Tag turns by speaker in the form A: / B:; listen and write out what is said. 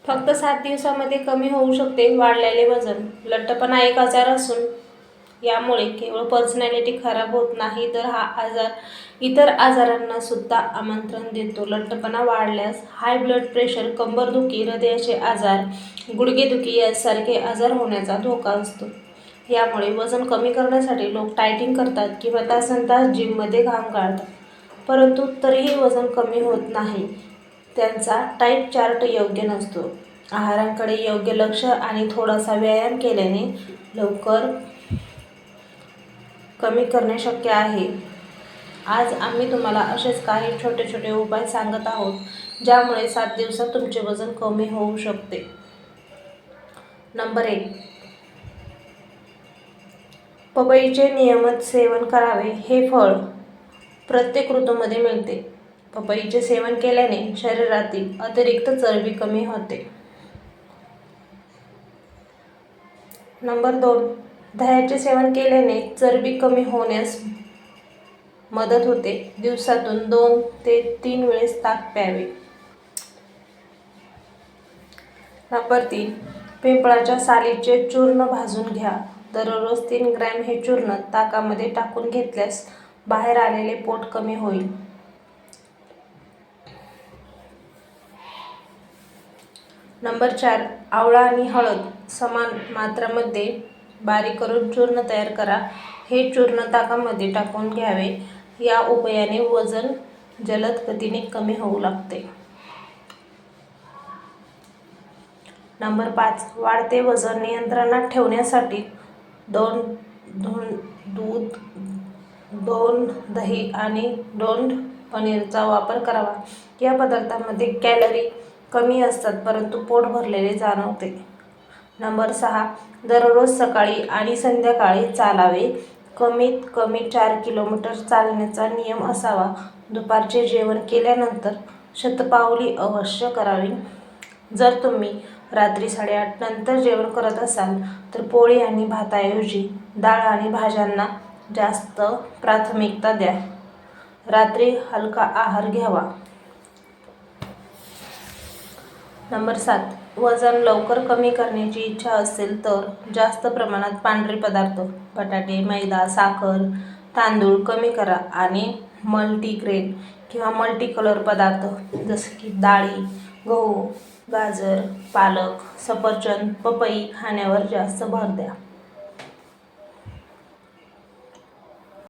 A: फक्त 7 दिवसामध्ये कमी होऊ शकते वाढलेले वजन. लठ्ठपणा एक आजार असून यामुळे केवळ पर्सनॅलिटी खराब होत नाही, तर हा आजार इतर आजारांना सुद्धा आमंत्रण देतो. लठ्ठपणा वाढल्यास हाय ब्लड प्रेशर, कंबरदुखी, हृदयाचे आजार, गुडघेदुखी यासारखे आजार होण्याचा धोका असतो. यामुळे वजन कमी करण्यासाठी लोक डाएटिंग करतात किंवा तासनतास जिममध्ये घाम गाळतात, परंतु तरीही वजन कमी होत नाही. त्यांचा डाएट चार्ट योग्य नसतो. आहाराकडे योग्य लक्ष आणि थोडासा व्यायाम केल्याने लवकर कमी करणे शक्य आहे. आज आम्ही तुम्हाला असेच काही छोटे छोटे उपाय सांगत आहोत, ज्यामुळे 7 दिवसात तुमचे वजन कमी होऊ शकते. नंबर 1. पपईचे नियमित सेवन करावे. हे फळ प्रत्येक ऋतूमध्ये मिळते. पपईचे सेवन केल्याने शरीरातील अतिरिक्त चरबी कमी होते. नंबर 2. दह्याचे सेवन केल्याने चरबी कमी होण्यास मदत होते. दिवसातून 2 ते 3 वेळेस ताक प्यावे. नंबर 3. पिंपळाच्या सालीचे चूर्ण भाजून घ्या. दररोज 3 ग्रॅम हे चूर्ण ताकामध्ये टाकून घेतल्यास बाहेर आलेले पोट कमी होईल. नंबर 4. आवळा आणि हळद समान मात्रामध्ये बारीक करून चूर्ण तयार करा. हे चूर्ण ताकामध्ये टाकून घ्यावे. या उपायाने वजन जलद गतीने कमी होऊ लागते. नंबर 5. वाढते वजन नियंत्रणात ठेवण्यासाठी 2 दूध, 2 दही आणि 2 पनीरचा वापर करावा. या पदार्थांमध्ये कॅलरी कमी असतात, परंतु पोट भरलेले जाणवते. नंबर 6. दररोज सकाळी आणि संध्याकाळी चालावे. कमीत कमी 4 किलोमीटर चालण्याचा नियम असावा. दुपारचे जेवण केल्यानंतर शतपावली अवश्य करावी. जर तुम्ही रात्री 8:30 नंतर जेवण करत असाल तर पोळी आणि भाताऐवजी डाळ आणि भाज्यांना जास्त प्राथमिकता द्या. रात्री हलका आहार घ्यावा. नंबर 7. वजन लवकर कमी करण्याची इच्छा असेल तर जास्त प्रमाणात पांढरे पदार्थ, बटाटे, मैदा, साखर, तांदूळ कमी करा आणि मल्टीग्रेन किंवा मल्टीकलर पदार्थ जसे की डाळी, गहू, गाजर, पालक, सफरचंद, पपई खाण्यावर जास्त भर द्या.